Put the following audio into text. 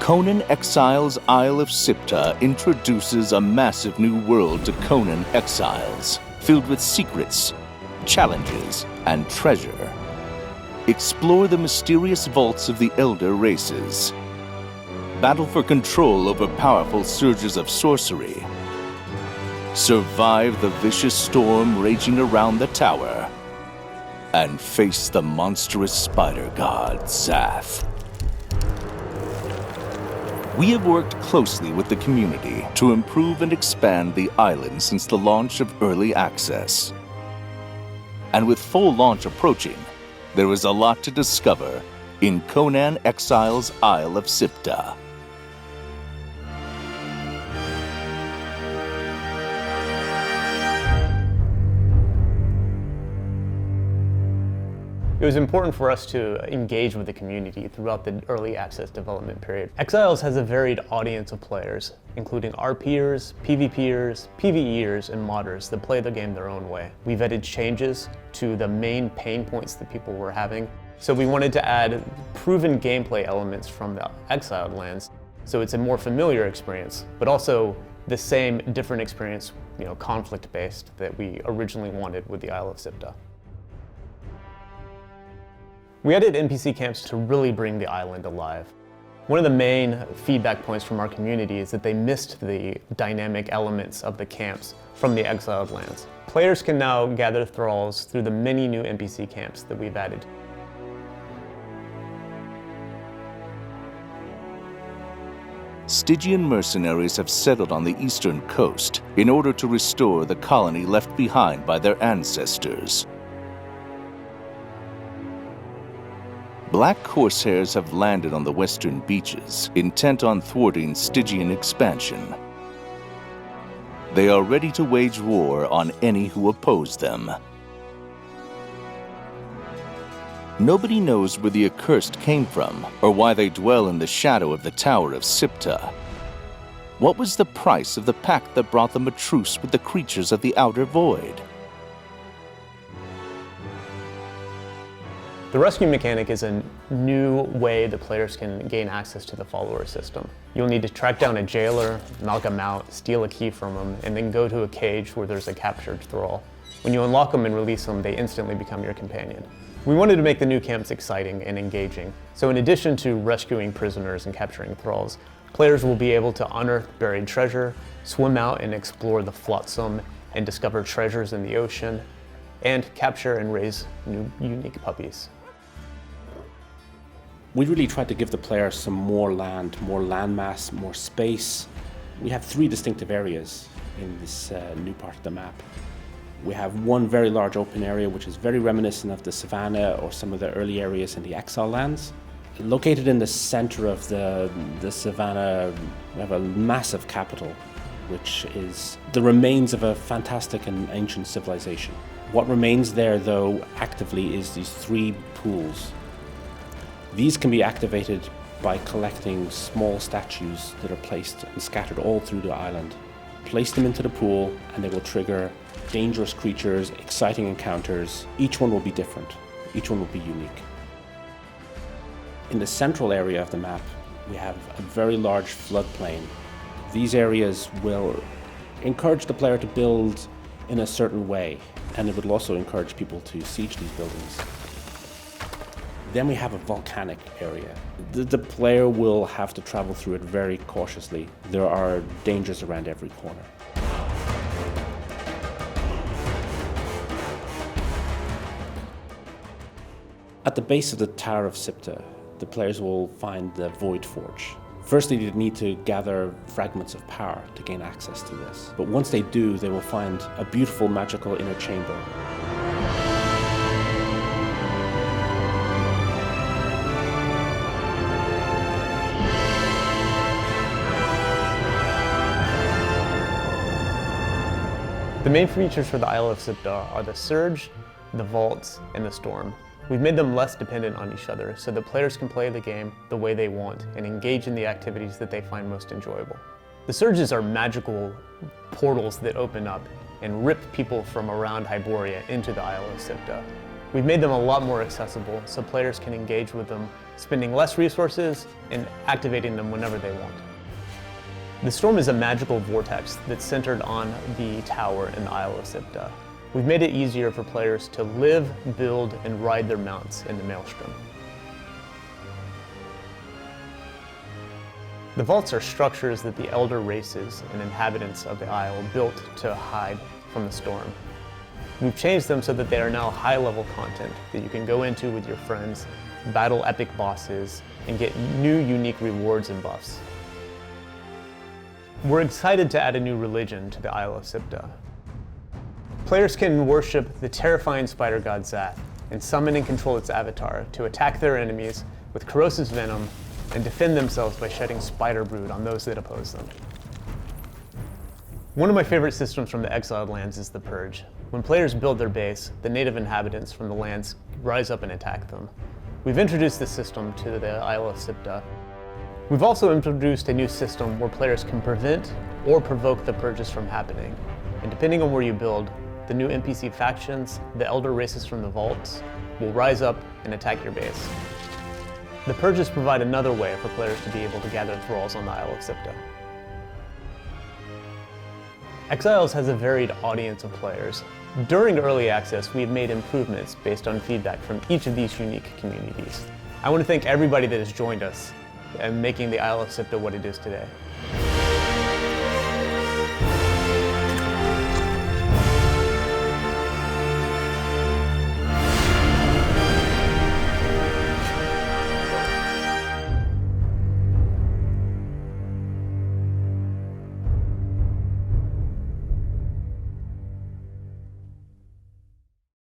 Conan Exiles Isle of Siptah introduces a massive new world to Conan Exiles, filled with secrets, challenges, and treasure. Explore the mysterious vaults of the Elder races. Battle for control over powerful surges of sorcery. Survive the vicious storm raging around the tower. And face the monstrous spider god, Zath. We have worked closely with the community to improve and expand the island since the launch of Early Access. And with full launch approaching, there is a lot to discover in Conan Exiles Isle of Siptah. It was important for us to engage with the community throughout the early access development period. Exiles has a varied audience of players, including RPers, PvPers, PvEers, and modders that play the game their own way. We vetted changes to the main pain points that people were having, so we wanted to add proven gameplay elements from the Exiled lands, so it's a more familiar experience, but also the same different experience, conflict-based, that we originally wanted with the Isle of Siptah. We added NPC camps to really bring the island alive. One of the main feedback points from our community is that they missed the dynamic elements of the camps from the Exiled lands. Players can now gather thralls through the many new NPC camps that we've added. Stygian mercenaries have settled on the eastern coast in order to restore the colony left behind by their ancestors. Black Corsairs have landed on the western beaches, intent on thwarting Stygian expansion. They are ready to wage war on any who oppose them. Nobody knows where the Accursed came from, or why they dwell in the shadow of the Tower of Siptah. What was the price of the pact that brought them a truce with the creatures of the Outer Void? The rescue mechanic is a new way that players can gain access to the follower system. You'll need to track down a jailer, knock him out, steal a key from him, and then go to a cage where there's a captured thrall. When you unlock them and release them, they instantly become your companion. We wanted to make the new camps exciting and engaging, so in addition to rescuing prisoners and capturing thralls, players will be able to unearth buried treasure, swim out and explore the flotsam and discover treasures in the ocean, and capture and raise new unique puppies. We really tried to give the player some more land mass, more space. We have 3 distinctive areas in this new part of the map. We have one very large open area which is very reminiscent of the savannah or some of the early areas in the Exile lands. Located in the center of the savannah, we have a massive capital which is the remains of a fantastic and ancient civilization. What remains there though actively is these 3 pools. These can be activated by collecting small statues that are placed and scattered all through the island. Place them into the pool and they will trigger dangerous creatures, exciting encounters. Each one will be different. Each one will be unique. In the central area of the map, we have a very large floodplain. These areas will encourage the player to build in a certain way, and it will also encourage people to siege these buildings. Then we have a volcanic area. The player will have to travel through it very cautiously. There are dangers around every corner. At the base of the Tower of Siptah, the players will find the Voidforge. Firstly, they need to gather fragments of power to gain access to this. But once they do, they will find a beautiful magical inner chamber. The main features for the Isle of Siptah are the Surge, the Vaults, and the Storm. We've made them less dependent on each other so that players can play the game the way they want and engage in the activities that they find most enjoyable. The Surges are magical portals that open up and rip people from around Hyboria into the Isle of Siptah. We've made them a lot more accessible so players can engage with them spending less resources and activating them whenever they want. The storm is a magical vortex that's centered on the tower in the Isle of Siptah. We've made it easier for players to live, build, and ride their mounts in the Maelstrom. The vaults are structures that the elder races and inhabitants of the Isle built to hide from the storm. We've changed them so that they are now high-level content that you can go into with your friends, battle epic bosses, and get new unique rewards and buffs. We're excited to add a new religion to the Isle of Siptah. Players can worship the terrifying spider god Zath and summon and control its avatar to attack their enemies with corrosive venom and defend themselves by shedding spider brood on those that oppose them. One of my favorite systems from the exiled lands is the Purge. When players build their base, the native inhabitants from the lands rise up and attack them. We've introduced this system to the Isle of Siptah. We've also introduced a new system where players can prevent or provoke the purges from happening. And depending on where you build, the new NPC factions, the elder races from the vaults, will rise up and attack your base. The purges provide another way for players to be able to gather thralls on the Isle of Siptah. Exiles has a varied audience of players. During early access, we've made improvements based on feedback from each of these unique communities. I want to thank everybody that has joined us in making the Isle of Siptah what it is today.